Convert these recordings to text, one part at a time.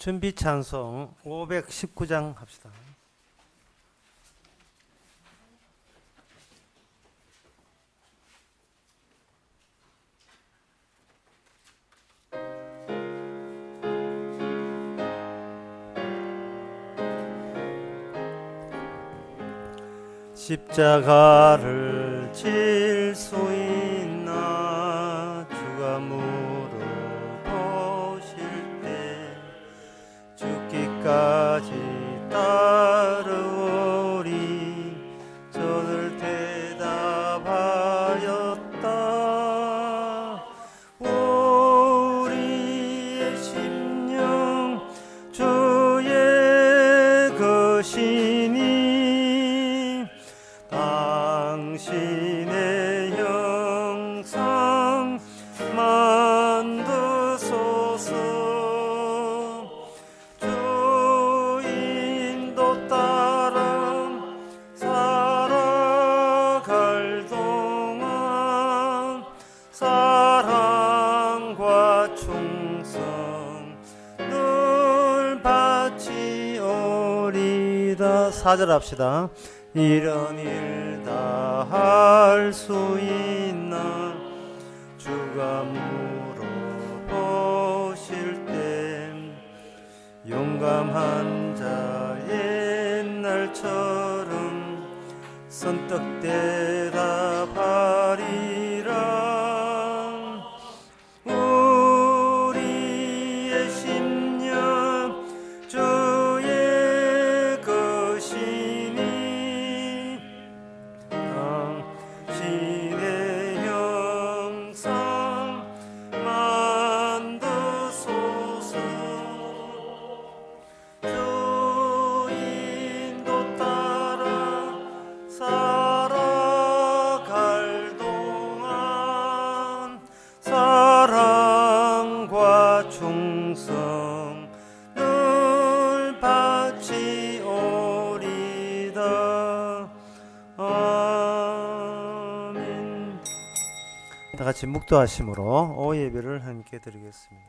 준비 찬송 519장 합시다. 십자가를 질 수 있나 주가 물어보실 때 죽기까지 따르오리 저들 대답하였다. 우리의 심령 주의 것이니 당신의 형상 만드소서. 주인도 따라 살아갈 동안 사랑과 충성 늘 바치오리다. 4절 합시다. 이런 일 다 할 수 있나 주가 물어보실 땐 용감한 자 옛날처럼 선뜻 대답하리라. 우리의 심령 주의 것이니 당신의 형상 만드소서. 주인도 따라 살아갈 동안 사랑과 충성 늘 바치오리다. 아멘. 다 같이 묵도하심으로 오예배를 함께 드리겠습니다.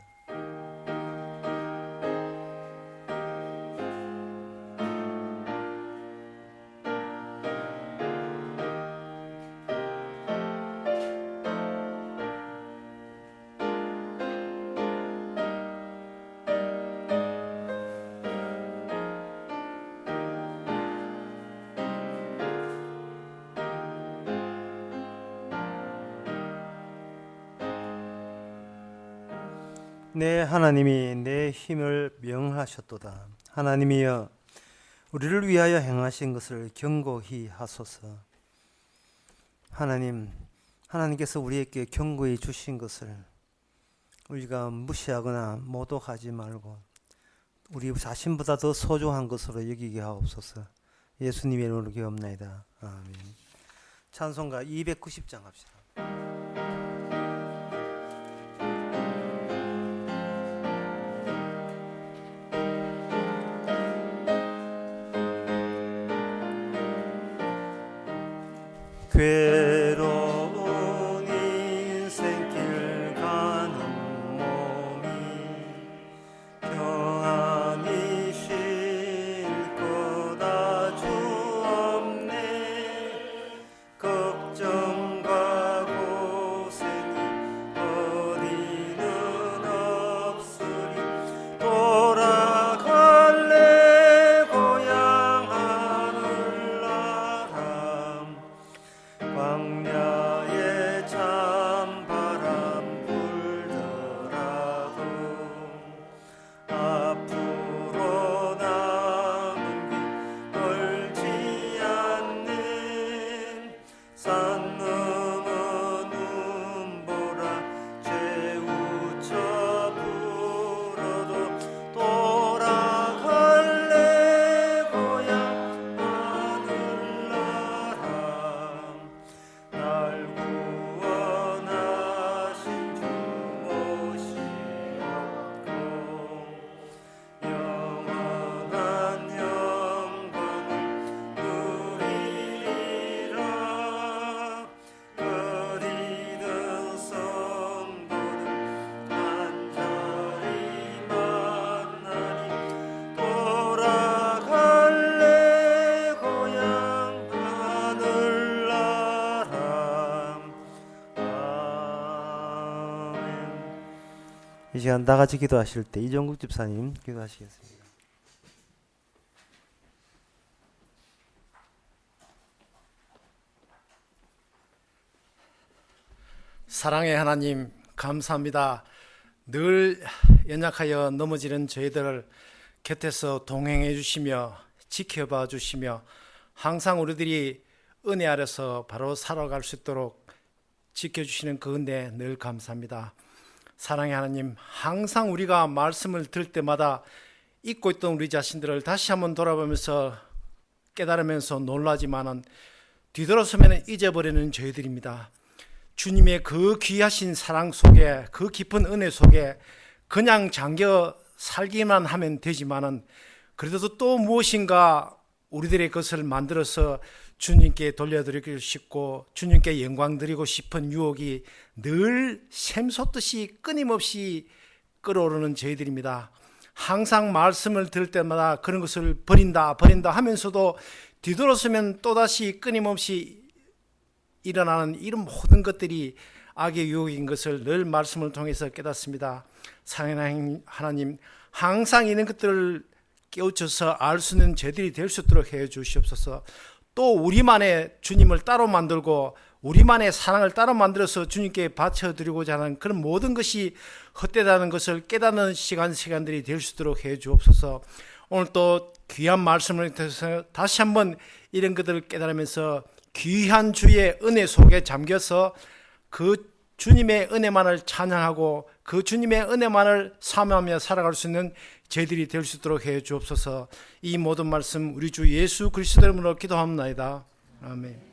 내 하나님이 내 힘을 명하셨도다. 하나님이여 우리를 위하여 행하신 것을 경고히 하소서. 하나님께서 우리에게 경고해 주신 것을 우리가 무시하거나 모독하지 말고 우리 자신보다 더 소중한 것으로 여기게 하옵소서. 예수님의 이름으로 기도합나이다. 아멘. 찬송가 290장 합시다. 괴로운 인생길 가는 몸이 평안히 쉴 거다 주옵네. 걱정과 고생이 어디는 없으리 돌아갈래 고향 하늘나라. 이 시간 다 같이 기도하실 때 이종국 집사님 기도하시겠습니다. 사랑의 하나님 감사합니다. 늘 연약하여 넘어지는 저희들을 곁에서 동행해 주시며 지켜봐 주시며 항상 우리들이 은혜 아래서 바로 살아갈 수 있도록 지켜주시는 그 은혜 늘 감사합니다. 사랑의 하나님, 항상 우리가 말씀을 들을 때마다 잊고 있던 우리 자신들을 다시 한번 돌아보면서 깨달으면서 놀라지만은 뒤돌아서면 잊어버리는 저희들입니다. 주님의 그 귀하신 사랑 속에, 그 깊은 은혜 속에 그냥 잠겨 살기만 하면 되지만은 그래도 또 무엇인가 우리들의 것을 만들어서 주님께 돌려드리고 싶고 주님께 영광 드리고 싶은 유혹이 늘 샘솟듯이 끊임없이 끌어오르는 저희들입니다. 항상 말씀을 들을 때마다 그런 것을 버린다 하면서도 뒤돌아서면 또다시 끊임없이 일어나는 이런 모든 것들이 악의 유혹인 것을 늘 말씀을 통해서 깨닫습니다. 사랑하는 하나님, 항상 이런 것들을 깨우쳐서 알 수 있는 저희들이 될 수 있도록 해 주시옵소서. 또 우리만의 주님을 따로 만들고 우리만의 사랑을 따로 만들어서 주님께 바쳐드리고자 하는 그런 모든 것이 헛되다는 것을 깨닫는 시간들이 될 수 있도록 해 주옵소서. 오늘 또 귀한 말씀을 통해서 다시 한번 이런 것들을 깨달으면서 귀한 주의 은혜 속에 잠겨서 그 주님의 은혜만을 찬양하고 그 주님의 은혜만을 사모하며 살아갈 수 있는 저희들이 될 수 있도록 해 주옵소서. 이 모든 말씀 우리 주 예수 그리스도 이름으로 기도합니다. 아멘.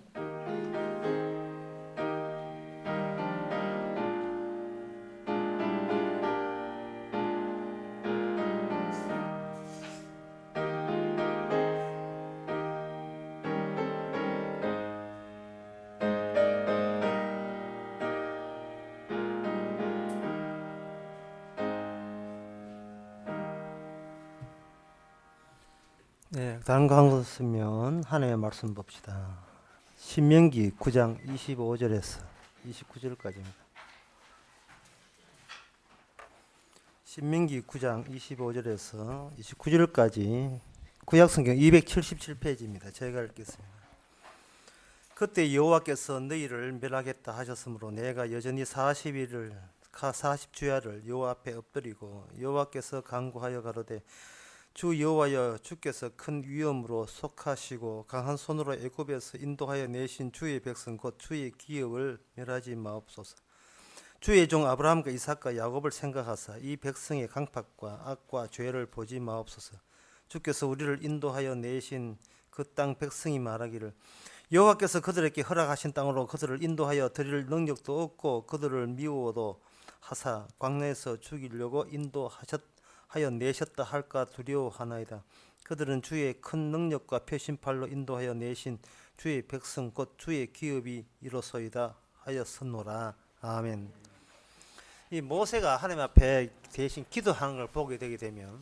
네, 다른 거 한 거 없으면 하나님의 말씀 봅시다. 신명기 9장 25절에서 29절까지입니다. 신명기 9장 25절에서 29절까지 구약성경 277페이지입니다. 제가 읽겠습니다. 그때 여호와께서 너희를 멸하겠다 하셨으므로 내가 여전히 40주야를 여호와 앞에 엎드리고 여호와께서 간구하여 가로되 주 여호와여, 주께서 큰 위엄으로 속하시고 강한 손으로 애굽에서 인도하여 내신 주의 백성 곧 주의 기업을 멸하지 마옵소서. 주의 종 아브라함과 이삭과 야곱을 생각하사 이 백성의 강팍과 악과 죄를 보지 마옵소서. 주께서 우리를 인도하여 내신 그 땅 백성이 말하기를 여호와께서 그들에게 허락하신 땅으로 그들을 인도하여 드릴 능력도 없고 그들을 미워도 하사 광야에서 죽이려고 인도하여 내셨다 할까 두려워하나이다. 그들은 주의 큰 능력과 표심팔로 인도하여 내신 주의 백성 곧 주의 기업이 이로소이다 하였으노라. 아멘. 이 모세가 하나님 앞에 대신 기도하는 걸 보게 되게 되면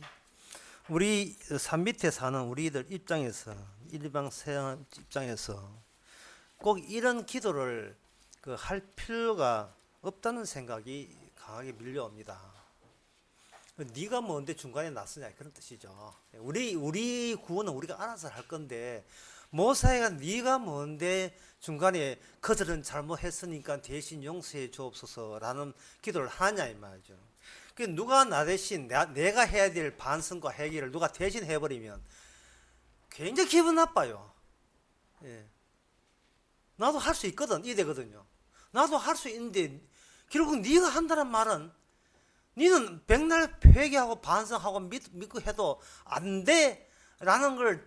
우리 산 밑에 사는 우리들 입장에서 일방 세상 입장에서 꼭 이런 기도를 할 필요가 없다는 생각이 강하게 밀려옵니다. 네가 뭔데 중간에 나서냐 그런 뜻이죠. 우리 구원은 우리가 알아서 할 건데 모세가 네가 뭔데 중간에 그들은 잘못했으니까 대신 용서해 주옵소서라는 기도를 하냐 이 말이죠. 누가 나 대신 내가 해야 될 반성과 회개를 누가 대신 해버리면 굉장히 기분 나빠요. 예. 나도 할 수 있거든 이되거든요. 나도 할 수 있는데 결국 네가 한다는 말은 너는 백날 회개하고 반성하고 믿고 해도 안 돼라는 걸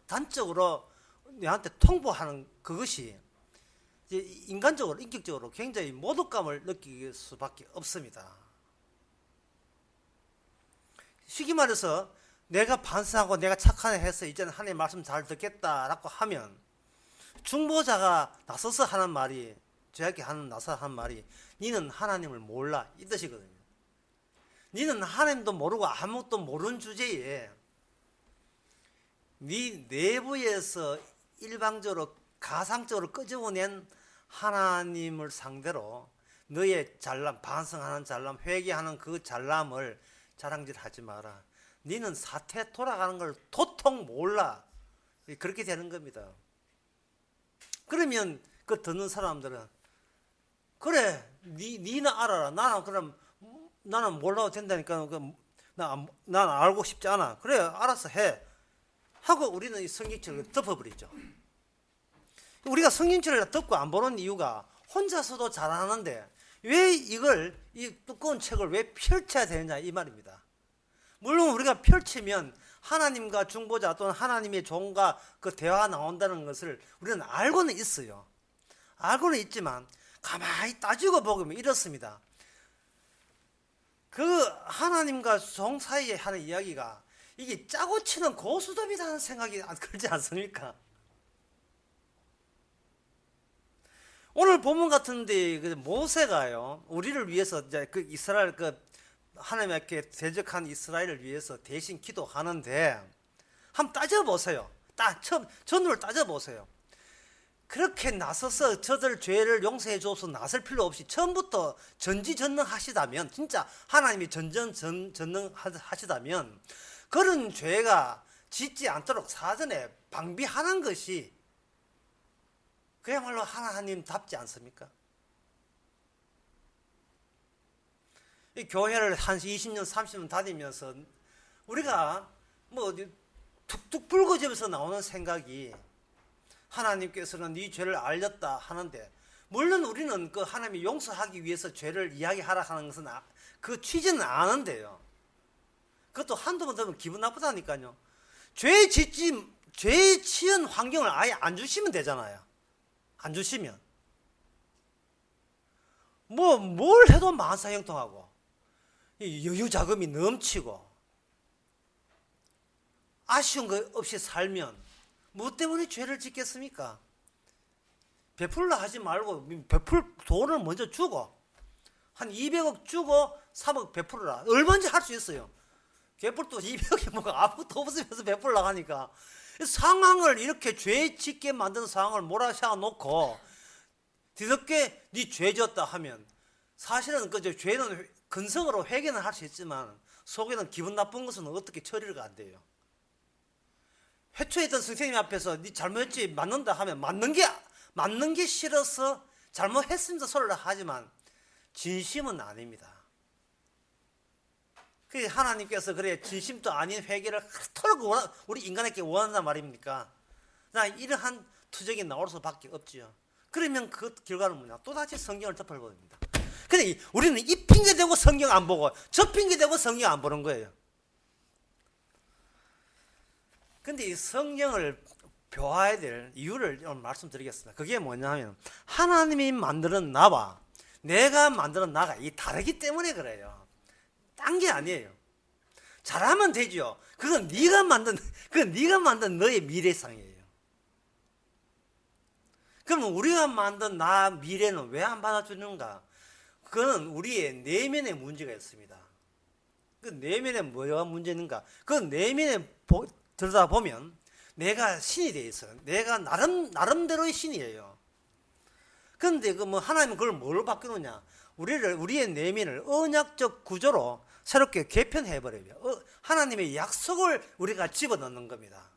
단적으로 내한테 통보하는 그것이 이제 인간적으로 인격적으로 굉장히 모독감을 느낄 수밖에 없습니다. 쉽게 말해서 내가 반성하고 내가 착한 애 해서 이제는 하나님 말씀 잘 듣겠다라고 하면 중보자가 나서서 하는 말이 저에게 나서 하는 말이 너는 하나님을 몰라 이 뜻이거든요. 너는 하나님도 모르고 아무것도 모르는 주제에 네 내부에서 일방적으로 가상적으로 끄집어낸 하나님을 상대로 너의 잘남, 반성하는 잘남, 회개하는 그 잘남을 자랑질하지 마라. 너는 사태 돌아가는 걸 도통 몰라. 그렇게 되는 겁니다. 그러면 그 듣는 사람들은 그래, 니는 알아라. 나는 몰라도 된다니까. 난 알고 싶지 않아. 그래, 알아서 해. 하고 우리는 이 성경책을 덮어버리죠. 우리가 성경책을 덮고 안 보는 이유가 혼자서도 잘하는데 왜 이 두꺼운 책을 왜 펼쳐야 되느냐 이 말입니다. 물론 우리가 펼치면 하나님과 중보자 또는 하나님의 종과 그 대화가 나온다는 것을 우리는 알고는 있어요. 알고는 있지만 가만히 따지고 보면 이렇습니다. 그 하나님과 종 사이에 하는 이야기가 이게 짜고 치는 고수톱이라는 생각이 들지 않습니까? 오늘 본문 같은데 그 모세가요 우리를 위해서 이제 그 이스라엘 하나님께 대적한 이스라엘을 위해서 대신 기도하는데 한번 따져보세요. 전후를 따져보세요. 그렇게 나서서 저들 죄를 용서해 줘서 나설 필요 없이 처음부터 전지전능하시다면 진짜 하나님이 전전전능하시다면 그런 죄가 짓지 않도록 사전에 방비하는 것이 그야말로 하나님답지 않습니까? 이 교회를 한 20년 30년 다니면서 우리가 뭐 툭툭 불거지면서 나오는 생각이 하나님께서는 네 죄를 알렸다 하는데 물론 우리는 그 하나님이 용서하기 위해서 죄를 이야기하라 하는 것은 그 취지는 아는데요. 그것도 한두 번 들으면 기분 나쁘다니까요. 죄 지은 환경을 아예 안 주시면 되잖아요. 안 주시면 뭘 해도 만사형통하고 여유 자금이 넘치고 아쉬운 거 없이 살면 뭐 때문에 죄를 짓겠습니까? 베풀라 하지 말고 돈을 먼저 주고 한 200억 주고 3억 베풀어라. 얼마든지 할 수 있어요. 베풀도 200억이 뭐가 아무것도 없으면서 베풀라 하니까 상황을 이렇게 죄 짓게 만드는 상황을 몰아세워 놓고 뒤늦게 네 죄 졌다 하면 사실은 그 죄는 근성으로 회개는 할 수 있지만 속에는 기분 나쁜 것은 어떻게 처리가 안 돼요. 회초에 있던 선생님 앞에서 네 잘못했지 맞는다 하면 맞는 게 싫어서 잘못했습니다 소리를 하지만 진심은 아닙니다. 그 하나님께서 그래 진심도 아닌 회개를 그토록 우리 인간에게 원한단 말입니까? 나 이러한 투정이 나올 수밖에 없지요. 그러면 그 결과는 뭐냐? 또다시 성경을 덮어버립니다. 근데 우리는 이 핑계 대고 성경 안 보고 저 핑계 대고 성경 안 보는 거예요. 근데 이 성경을 묘화해야 될 이유를 오늘 말씀드리겠습니다. 그게 뭐냐면 하나님이 만드는 나와 내가 만드는 나가 이 다르기 때문에 그래요. 딴 게 아니에요. 잘하면 되죠. 그건 네가 만든 너의 미래상이에요. 그러면 우리가 만든 나 미래는 왜 안 받아주는가? 그거는 우리의 내면의 문제가 있습니다. 그 내면에 뭐가 문제인가? 그 내면에 들여다보면 내가 신이 되어 있어요. 내가 나름대로의 신이에요. 그런데 하나님은 그걸 뭘로 바꾸느냐? 우리의 내면을 언약적 구조로 새롭게 개편해버려요. 하나님의 약속을 우리가 집어넣는 겁니다.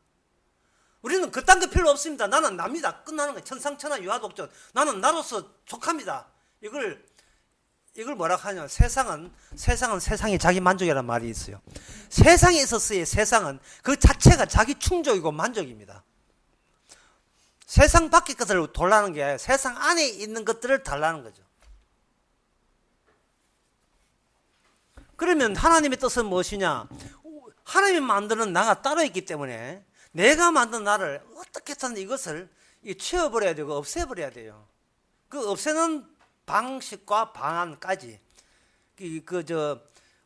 우리는 그딴 거 필요 없습니다. 나는 납니다. 끝나는 거예요. 천상천하 유아독존. 나는 나로서 족합니다. 이걸 뭐라 하냐? 세상은 세상이 자기 만족이라는 말이 있어요. 세상에 있어서의 세상은 그 자체가 자기 충족이고 만족입니다. 세상 밖의 것을 돌라는 게 아니라 세상 안에 있는 것들을 달라는 거죠. 그러면 하나님의 뜻은 무엇이냐? 하나님이 만드는 나가 따로 있기 때문에 내가 만든 나를 어떻게 해서든 이것을 치워버려야 되고 없애버려야 돼요. 그 없애는 방식과 방안까지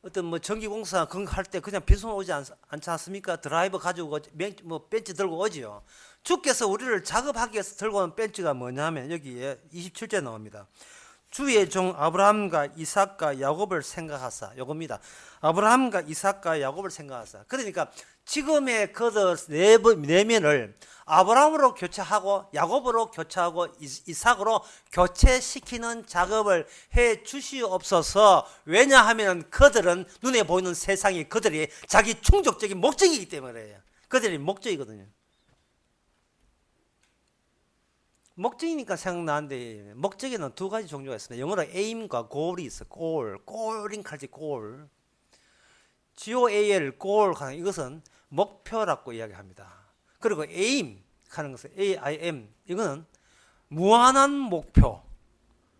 어떤 전기공사 그런 거 할 때 그냥 비송 오지 않지 않습니까? 드라이버 가지고 벤치 들고 오지요. 주께서 우리를 작업하기 위해서 들고 온 벤치가 뭐냐면 여기에 27절 나옵니다. 주의 종 아브라함과 이삭과 야곱을 생각하사 요겁니다. 아브라함과 이삭과 야곱을 생각하사. 그러니까 지금의 그들 내면을 아브라함으로 교체하고 야곱으로 교체하고 이삭으로 교체시키는 작업을 해 주시옵소서. 왜냐하면 그들은 눈에 보이는 세상이 그들이 자기 충족적인 목적이기 때문에요. 그들이 목적이거든요. 목적이니까 생각나는데 목적에는 두 가지 종류가 있습니다. 영어로 aim과 goal이 있어요. goal인 칼지 goal. GOAL, goal 하는 이것은 목표라고 이야기합니다. 그리고 aim 하는 것은 AIM 이거는 무한한 목표.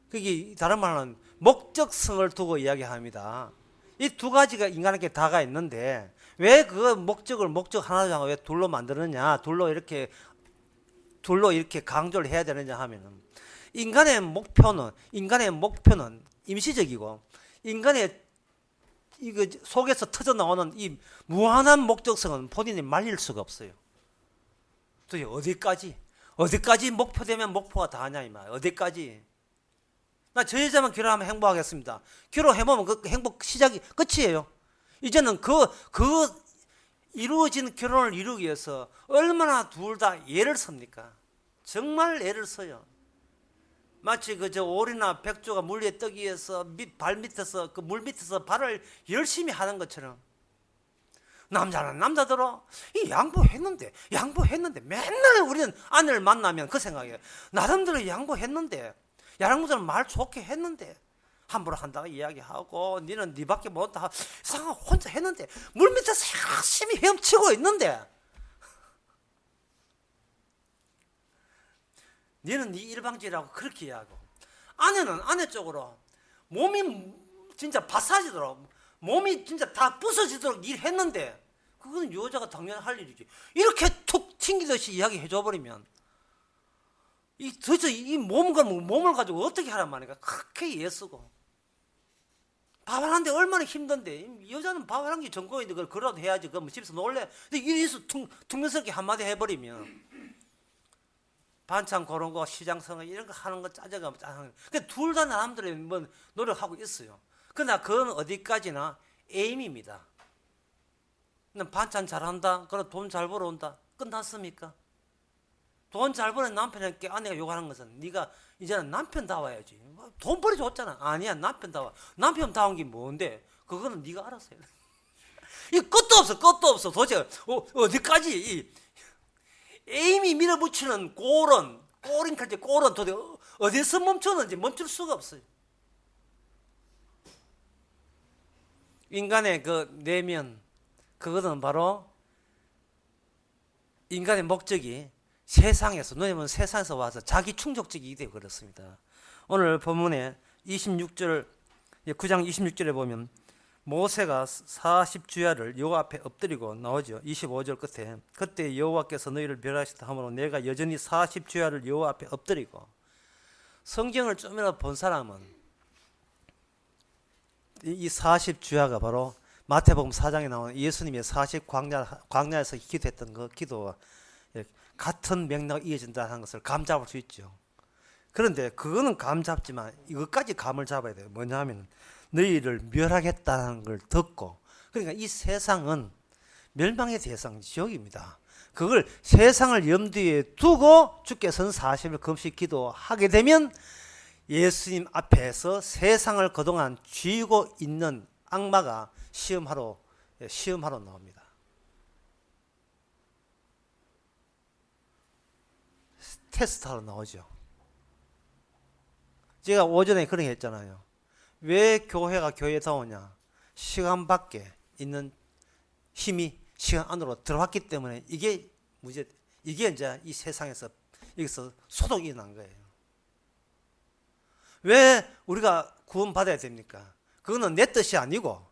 그게 다른 말로는 목적성을 두고 이야기합니다. 이 두 가지가 인간에게 다가 있는데 왜 그 목적을 목적 하나로 왜 둘로 만드느냐, 둘로 이렇게 강조를 해야 되느냐 하면은 인간의 목표는 임시적이고 인간의 이거 속에서 터져 나오는 이 무한한 목적성은 본인이 말릴 수가 없어요. 도대체 어디까지 목표되면 목표가 다하냐 이 말. 어디까지? 나 저 여자만 결혼하면 행복하겠습니다. 결혼해보면 그 행복 시작이 끝이에요. 이제는 그 이루어진 결혼을 이루기 위해서 얼마나 둘 다 애를 씁니까? 정말 애를 써요. 마치 저 오리나 백조가 물 위에 뜨기 위해서 발 밑에서 그 물 밑에서 발을 열심히 하는 것처럼 남자는 남자대로 양보했는데 맨날 우리는 아내를 만나면 그 생각이에요. 나름대로 양보했는데 야랑무들은 말 좋게 했는데 함부로 한다고 이야기하고 니는 니밖에 못한다 상황 혼자 했는데 물 밑에서 열심히 헤엄치고 있는데 니는 니 일방적이라고 그렇게 이야기하고 아내는 아내 쪽으로 몸이 진짜 바사지도록 몸이 진짜 다 부서지도록 일했는데 그거는 여자가 당연히 할 일이지. 이렇게 툭 튕기듯이 이야기해 줘버리면 도대체 이 몸을 가지고 어떻게 하란 말이야. 그렇게 애쓰고 밥 하는데 얼마나 힘든데 여자는 밥 하는 게 전공인데 그걸 그러라도 해야지. 그러면 집에서 놀래. 근데 이래서 퉁명스럽게 한마디 해버리면 반찬 고른 거 시장성을 이런 거 하는 거 짜져가면 짜증. 그 둘 다 남들이 뭐 노력하고 있어요. 그러나 그건 어디까지나 에임입니다. 반찬 잘한다. 그럼 돈 잘 벌어온다. 끝났습니까? 돈 잘 버는 남편에게 아내가 욕하는 것은 네가 이제는 남편다워야지. 돈 벌어줬잖아. 아니야, 남편다워. 남편다운 게 뭔데? 그거는 네가 알아서 해. 이 끝도 없어. 도대체 어디까지 이 에임이 밀어붙이는 골인 칼지 골은 도대체 어디서 멈추는지 멈출 수가 없어요. 인간의 그 내면 그것은 바로 인간의 목적이 세상에서 눈에 보면 세상에서 와서 자기 충족적이기 때문에 그렇습니다. 오늘 본문에 26절 9장 26절에 보면 모세가 40주야를 여호와 앞에 엎드리고 나오죠. 25절 끝에 그때 여호와께서 너희를 멸하시다 하므로 내가 여전히 40주야를 여호와 앞에 엎드리고. 성경을 좀이라도 본 사람은 이 40주야가 바로 마태복음 4장에 나오는 예수님의 40광야에서 기도했던 그 기도와 같은 맥락이 이어진다는 것을 감잡을 수 있죠. 그런데 그거는 감잡지만 이것까지 감을 잡아야 돼요. 뭐냐 하면 너희를 멸하겠다는 걸 듣고, 그러니까 이 세상은 멸망의 대상 지옥입니다. 그걸 세상을 염두에 두고 주께서는 40일 금식 기도하게 되면 예수님 앞에서 세상을 그동안 쥐고 있는 악마가 시험하러 나옵니다. 테스트하러 나오죠. 제가 오전에 그런 게 했잖아요. 왜 교회가 교회다우냐? 시간 밖에 있는 힘이 시간 안으로 들어왔기 때문에 이게 이제 이 세상에서 여기서 소독이 난 거예요. 왜 우리가 구원받아야 됩니까? 그거는 내 뜻이 아니고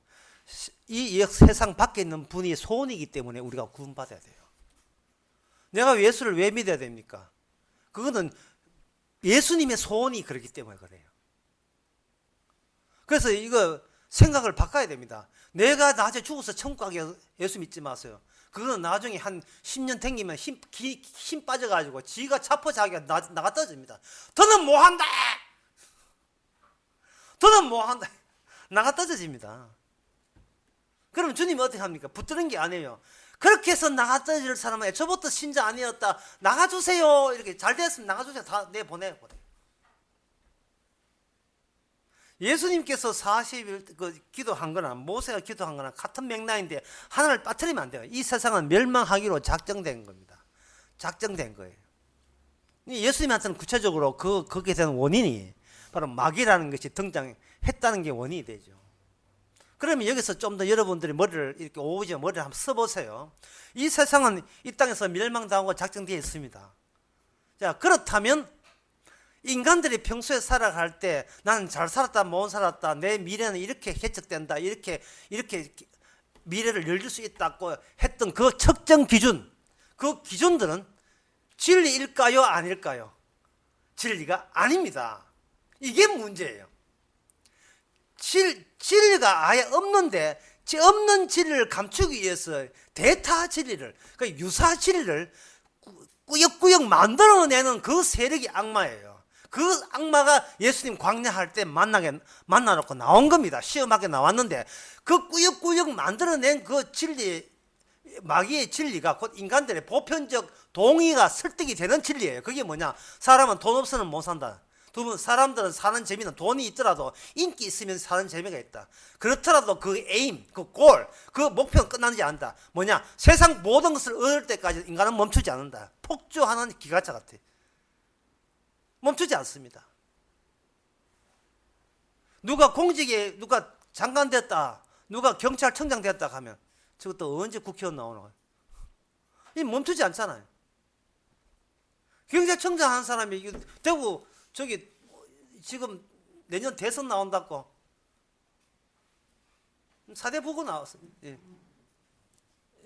이 세상 밖에 있는 분이 소원이기 때문에 우리가 구원받아야 돼요. 내가 예수를 왜 믿어야 됩니까? 그거는 예수님의 소원이 그렇기 때문에 그래요. 그래서 이거 생각을 바꿔야 됩니다. 내가 나중에 죽어서 천국 가게 예수 믿지 마세요. 그거는 나중에 한 10년 댕기면 힘 빠져가지고 지가 자포자기가 나가 떨어집니다. 더는 뭐한다! 나가 떨어집니다. 그럼 주님이 어떻게 합니까? 붙드는 게 아니에요. 그렇게 해서 나가떨어질 사람은 애초부터 신자 아니었다. 나가주세요. 이렇게 잘 됐으면 나가주세요. 다 내보내. 예수님께서 40일 기도한 거나 모세가 기도한 거나 같은 맥락인데 하나를 빠뜨리면 안 돼요. 이 세상은 멸망하기로 작정된 겁니다. 작정된 거예요. 예수님한테는 구체적으로 거기에 대한 원인이 바로 마귀라는 것이 등장했다는 게 원인이 되죠. 그러면 여기서 좀 더 여러분들이 머리를 이렇게 오죠. 머리를 한번 써보세요. 이 세상은 이 땅에서 멸망당하고 작정되어 있습니다. 자, 그렇다면 인간들이 평소에 살아갈 때 나는 잘 살았다, 못 살았다, 내 미래는 이렇게 개척된다, 이렇게 미래를 열릴 수 있다고 했던 그 측정 기준, 그 기준들은 진리일까요, 아닐까요? 진리가 아닙니다. 이게 문제예요. 진리가 아예 없는데 없는 진리를 감추기 위해서 대타 진리를, 그러니까 유사 진리를 꾸역꾸역 만들어내는 그 세력이 악마예요. 그 악마가 예수님 광야할 때 만나놓고 나온 겁니다. 시험하게 나왔는데 그 꾸역꾸역 만들어낸 그 진리, 마귀의 진리가 곧 인간들의 보편적 동의가 설득이 되는 진리예요. 그게 뭐냐? 사람은 돈 없으면 못 산다. 사람들은 사는 재미는 돈이 있더라도 인기 있으면 사는 재미가 있다. 그렇더라도 그 에임, 그 골, 그 목표는 끝나지 않는다. 뭐냐? 세상 모든 것을 얻을 때까지 인간은 멈추지 않는다. 폭주하는 기관차 같아. 멈추지 않습니다. 누가 공직에 누가 장관 됐다, 누가 경찰청장 됐다 하면 저것도 언제 국회의원 나오는 거예요? 이 멈추지 않잖아요. 경찰청장 한 사람이 대구 저기 지금 내년 대선 나온다고 사대 보고 나왔어요. 예.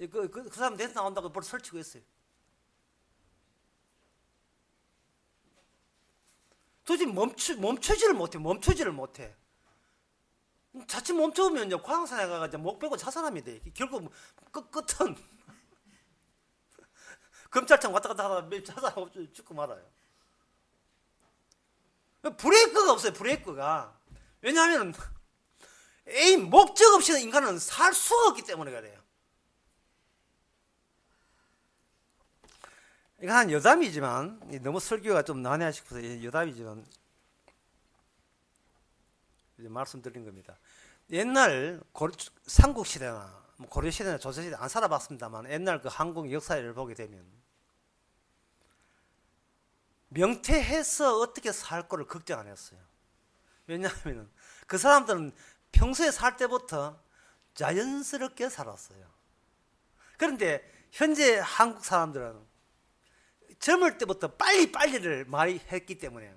그 사람 대선 나온다고 벌써 설치고 있어요. 도저히 멈추지를 못해. 자칫 멈추면 이제 광산에 가가지고 목 빼고 자살하면 돼. 결국 끝은 검찰청 왔다 갔다 하다가 자살하고 죽고 말아요. 브레이크가 없어요. 브레이크가. 왜냐하면 목적 없이는 인간은 살 수가 없기 때문에 그래요. 이거 한 여담이지만 너무 설교가 좀 난해하 싶어서 여담이지만 이제 말씀드린 겁니다. 옛날 삼국시대나 고려시대나 조선시대 안 살아봤습니다만 옛날 그 한국 역사를 보게 되면 명태해서 어떻게 살 거를 걱정 안 했어요. 왜냐하면 그 사람들은 평소에 살 때부터 자연스럽게 살았어요. 그런데 현재 한국 사람들은 젊을 때부터 빨리를 많이 했기 때문에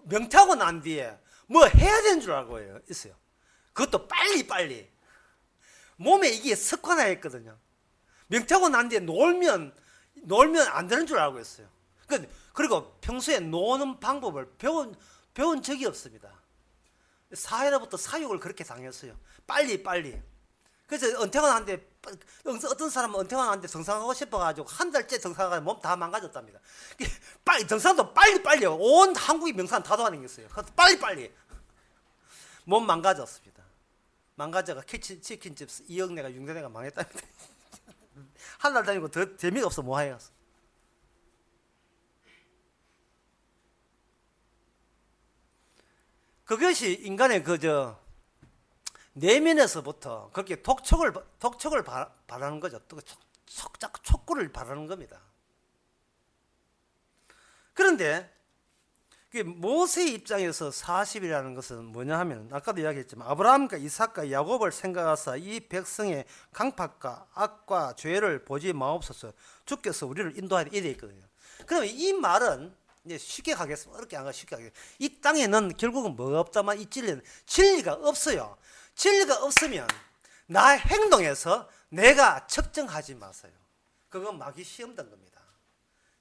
명태하고 난 뒤에 뭐 해야 되는 줄 알고 있어요. 그것도 빨리. 몸에 이게 습관화했거든요. 명태하고 난 뒤에 놀면 안 되는 줄 알고 있어요. 그리고 평소에 노는 방법을 배운 적이 없습니다. 사회로부터 사육을 그렇게 당했어요. 빨리. 그래서 은퇴가 났는데 어떤 사람은 은퇴가 났는데 등산하고 싶어가지고 한 달째 등산하고 몸 다 망가졌답니다. 등산도 빨리 온 한국이 명산 다 다니겠어요. 빨리 몸 망가졌습니다. 망가져가 치킨집 2억 내가 6년 내가 망했답니다. 한 달 다니고 더 재미가 없어 뭐 하겠어. 그것이 인간의 내면에서부터 그렇게 독촉을 바라는 거죠. 촉구를 바라는 겁니다. 그런데 모세의 입장에서 40이라는 것은 뭐냐 하면 아까도 이야기했지만 아브라함과 이삭과 야곱을 생각하사 이 백성의 강팍과 악과 죄를 보지 마옵소서. 주께서 우리를 인도하여 이래 있거든요. 그러면 이 말은 이제 쉽게 가겠습니다. 어렵게 안 가 쉽게 가겠습니다. 이 땅에는 결국은 뭐가 없다만 이 진리가 없어요. 진리가 없으면 나의 행동에서 내가 측정하지 마세요. 그건 마귀 시험된 겁니다.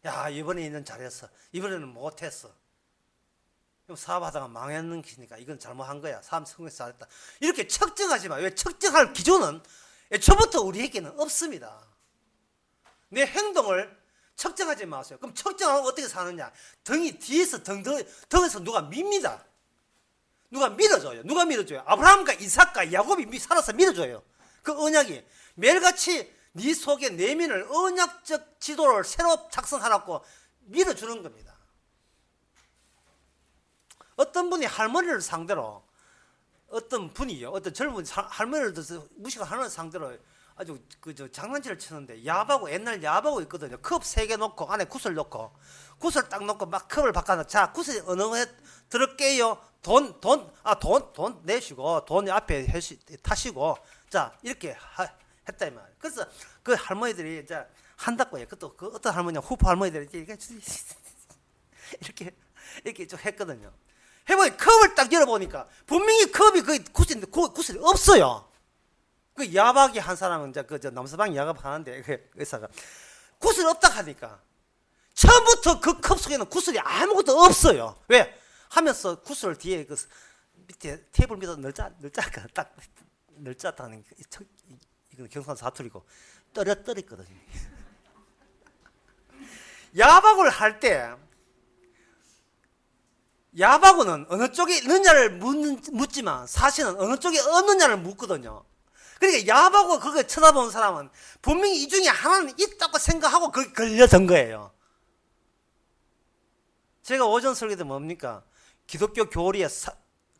야, 이번에는 잘했어. 이번에는 못했어. 그럼 사업하다가 망했는 기니까 이건 잘못한 거야. 사업 성공해서 잘했다. 이렇게 측정하지 마. 왜? 측정할 기준은 애초부터 우리에게는 없습니다. 내 행동을 측정하지 마세요. 그럼 측정하고 어떻게 사느냐? 뒤에서 등에서 누가 밉니다. 누가 밀어줘요. 아브라함과 이삭과 야곱이 살아서 밀어줘요. 그 언약이 매일같이 네 속에 내면을 언약적 지도를 새로 작성하라고 밀어주는 겁니다. 어떤 분이 할머니를 상대로 어떤 분이요, 어떤 젊은 할머니를 무식하는 상대로 아주 그저 장난질을 치는데 야바고 옛날 야바고 있거든요. 컵 3개 놓고 안에 구슬 넣고 구슬 딱 넣고 막 컵을 바꿔. 자, 구슬이 어느 해 들을게요. 돈 내시고 돈 앞에 타시고 자 이렇게 했다 이 말. 그래서 그 할머니들이 이제 한다고 해요. 그 어떤 할머니 후포 할머니들이 이렇게 좀 했거든요. 해보니 컵을 딱 열어보니까 분명히 컵이 그 구슬이 없어요. 그 야박이 한 사람은 이제 그 남서방 야갑하는데 그 의사가 구슬이 없다 하니까 처음부터 그 컵 속에는 구슬이 아무것도 없어요. 왜? 하면서 구슬 뒤에 그 밑에 테이블 밑에 널짜가 딱 널짜다는 이건 경상 사투리고 떨어뜨렸거든요. 야박을 할 때 야박은 어느 쪽에 있느냐를 묻지만 사실은 어느 쪽에 없느냐를 묻거든요. 그러니까 야박을 그걸 쳐다보는 사람은 분명히 이 중에 하나는 있다고 생각하고 그게 걸려든 거예요. 제가 오전 설교 때 뭡니까? 기독교 교리에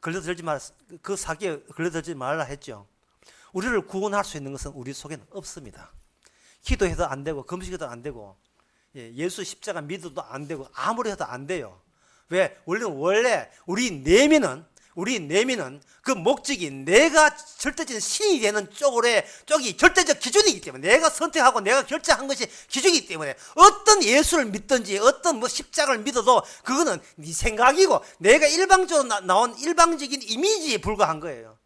걸려들지 말, 그 사기에 걸려들지 말라 했죠. 우리를 구원할 수 있는 것은 우리 속에는 없습니다. 기도해도 안 되고 금식해도 안 되고 예수 십자가 믿어도 안 되고 아무리 해도 안 돼요. 왜? 원래 우리 내면은 그 목적이 내가 절대적인 신이 되는 쪽이 절대적 기준이기 때문에 내가 선택하고 내가 결정한 것이 기준이기 때문에 어떤 예수를 믿든지 어떤 십자가를 믿어도 그거는 네 생각이고 내가 일방적으로 나온 일방적인 이미지에 불과한 거예요.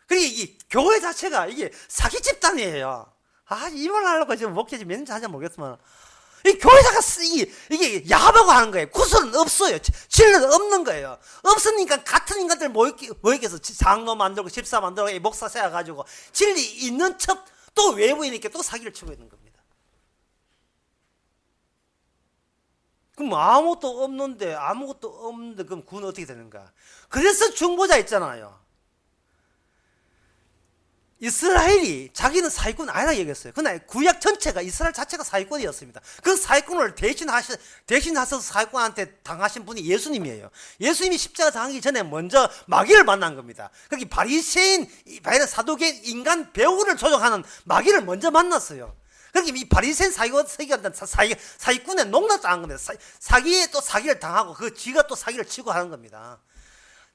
그리고 이 교회 자체가 이게 사기 집단이에요. 이 말 하려고 지금 목회지 몇 년째 하는지 모르겠지만 이 교회자가 이게 야하고 하는 거예요. 구슬은 없어요. 진리는 없는 거예요. 없으니까 같은 인간들 모이게서 장로 만들고 집사 만들고 목사 세워가지고 진리 있는 척 또 외부이니까 또 사기를 치고 있는 겁니다. 그럼 아무것도 없는데 그럼 구는 어떻게 되는가? 그래서 중보자 있잖아요. 이스라엘이 자기는 사기꾼 아니라 얘기했어요. 그러나 구약 전체가 이스라엘 자체가 사기꾼이었습니다. 그 사기꾼을 대신하셔서 사기꾼한테 당하신 분이 예수님이에요. 예수님이 십자가 당하기 전에 먼저 마귀를 만난 겁니다. 거기 바리새인 사두개인 인간 배우를 조종하는 마귀를 먼저 만났어요. 그렇게 이 바리새인 사기꾼의 농락 당한 겁니다. 사기에 또 사기를 당하고 그 지가 또 사기를 치고 하는 겁니다.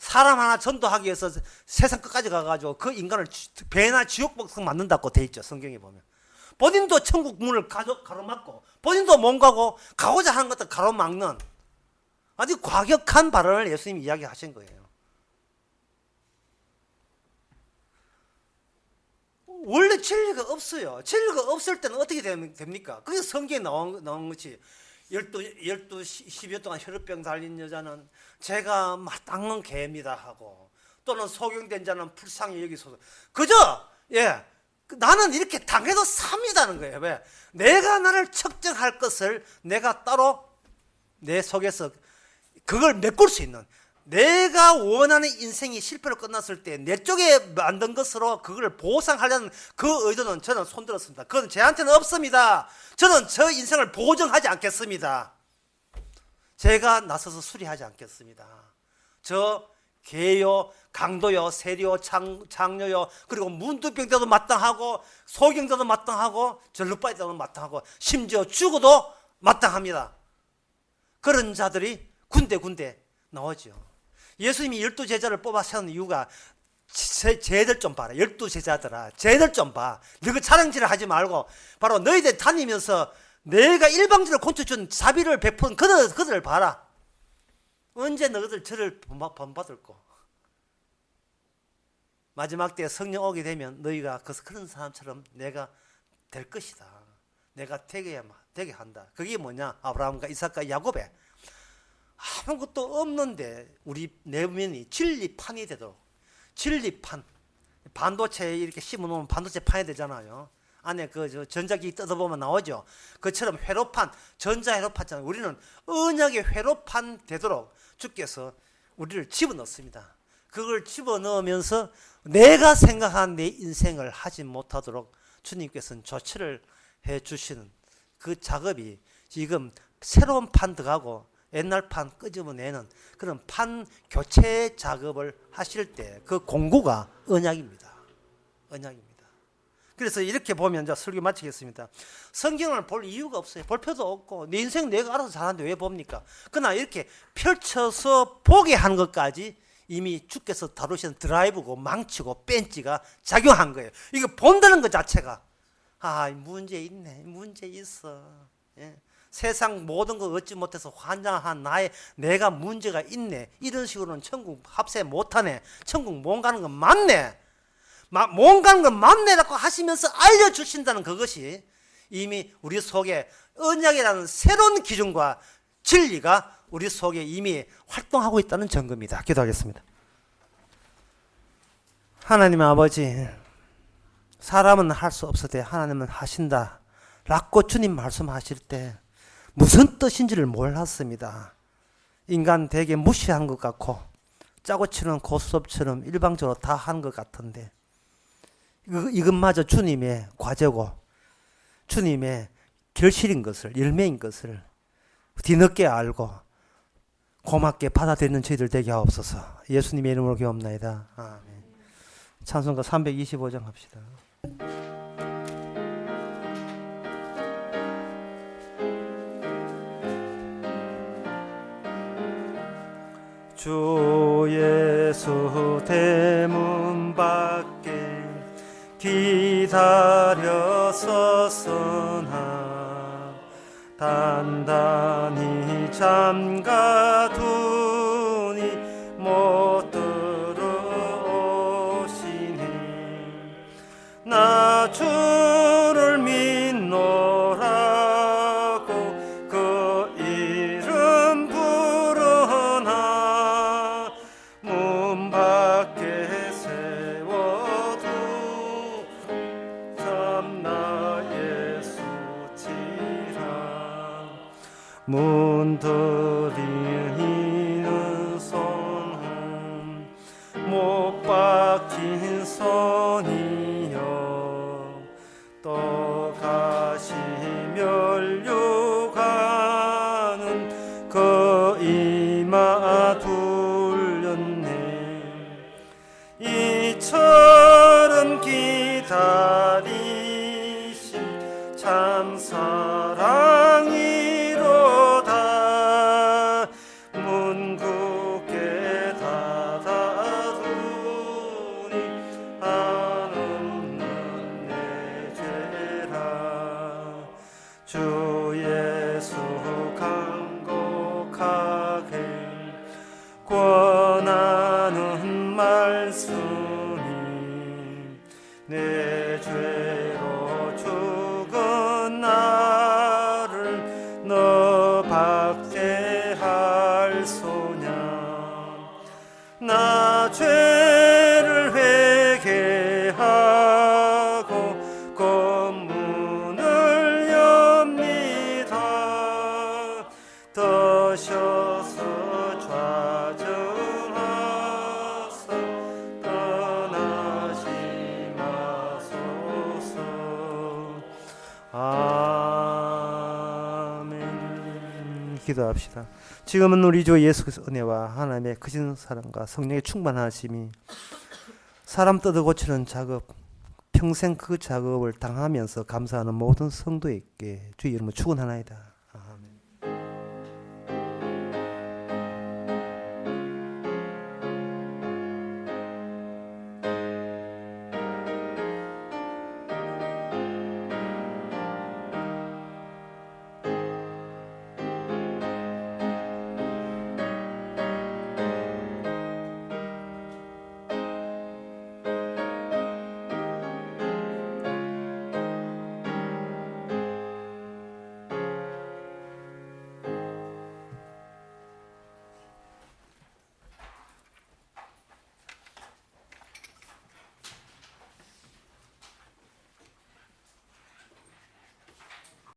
사람 하나 전도하기 위해서 세상 끝까지 가가지고 그 인간을 배나 지옥복성 만든다고 돼 있죠. 성경에 보면. 본인도 천국 문을 가로막고 본인도 못 가고 가고자 하는 것도 가로막는 아주 과격한 발언을 예수님이 이야기하신 거예요. 원래 진리가 없어요. 진리가 없을 때는 어떻게 됩니까? 그게 성경에 나온 것이 12, 10여 동안 혈루병 달린 여자는 제가 마땅한 개입니다 하고 또는 소경된 자는 불쌍히 여기소서 그저 나는 이렇게 당해도 삽니다는 거예요. 왜? 내가 나를 측정할 것을 내가 따로 내 속에서 그걸 메꿀 수 있는 내가 원하는 인생이 실패로 끝났을 때 내 쪽에 만든 것으로 그걸 보상하려는 그 의도는 저는 손들었습니다. 그건 저한테는 없습니다. 저는 저 인생을 보증하지 않겠습니다. 제가 나서서 수리하지 않겠습니다. 저 개요, 강도요, 세리요, 장녀요, 그리고 문두병자도 마땅하고 소경자도 마땅하고 절루빠지도 마땅하고 심지어 죽어도 마땅합니다. 그런 자들이 군데 나오죠. 예수님이 12제자를 뽑아 세운 이유가 쟤들 좀 봐라. 12제자들아. 쟤들 좀 봐. 너그 자랑질을 하지 말고 바로 너희들 다니면서 내가 일방적으로 곤충준 자비를 베푼 그들을 봐라. 언제 너희들 저를 본받을꼬. 마지막 때 성령 오게 되면 너희가 그런 사람처럼 내가 될 것이다. 내가 되게 한다. 그게 뭐냐? 아브라함과 이삭과 야곱의 아무것도 없는데 우리 내면이 진리판이 되도록 진리판 반도체에 이렇게 심어놓으면 반도체 판이 되잖아요. 안에 그 전자기기 뜯어보면 나오죠. 그처럼 회로판 전자 회로판처럼 우리는 언약의 회로판 되도록 주께서 우리를 집어넣습니다. 그걸 집어넣으면서 내가 생각한 내 인생을 하지 못하도록 주님께서는 조치를 해 주시는 그 작업이 지금 새로운 판 들어가고 옛날 판 끄집어내는 그런 판 교체 작업을 하실 때 그 공구가 언약입니다. 언약입니다. 그래서 이렇게 보면 이제 설교 마치겠습니다. 성경을 볼 이유가 없어요. 볼 필요도 없고 내 인생 내가 알아서 잘하는데 왜 봅니까? 그러나 이렇게 펼쳐서 보게 하는 것까지 이미 주께서 다루신 드라이브고 망치고 벤치가 작용한 거예요. 이거 본다는 것 자체가 문제 있네, 문제 있어. 예. 세상 모든 거 얻지 못해서 환장한 내가 문제가 있네. 이런 식으로는 천국 합세 못하네. 천국 못 가는 건 맞네. 못 가는 건 맞네라고 하시면서 알려주신다는 그것이 이미 우리 속에 언약이라는 새로운 기준과 진리가 우리 속에 이미 활동하고 있다는 증거입니다. 기도하겠습니다. 하나님 아버지, 사람은 할 수 없어도 하나님은 하신다 라고 주님 말씀하실 때 무슨 뜻인지를 몰랐습니다. 인간 되게 무시한 것 같고 짜고 치는 고수업처럼 일방적으로 다 한 것 같은데 이것마저 주님의 과제고 주님의 결실인 것을, 열매인 것을 뒤늦게 알고 고맙게 받아들이는 저희들 되게 하옵소서. 예수님의 이름으로 기도합나이다. 아멘. 찬송가 325장 합시다. 주 예수 대문 밖에 기다려 서서나 단단히 잠가두니 못 들어오시니 나 주를 믿노라고 그 이름 부르나 문 밖에 세워두 참나 예수지라 문 들이는 손은 못 박힌 손이여 또 가시 멸류가는 그 이마 둘렸네 이처럼 기다리신 참 사랑이로다 문 굳게 닫아두니 안 없는 내 죄라 주 예수 간곡하게 권하는 말씀이 내 죄로 죽은 나를 너 박대할 소냐 나 죄를 회개하고 검문을 엽니다 더셔서 좌정하사 떠나지 마소서 아멘. 기도합시다. 지금은 우리 주 예수 그리스도의 은혜와 하나님의 크신 사랑과 성령의 충만하심이 사람 뜯어 고치는 작업 평생 그 작업을 당하면서 감사하는 모든 성도에게 주의 이름으로 축원하나이다.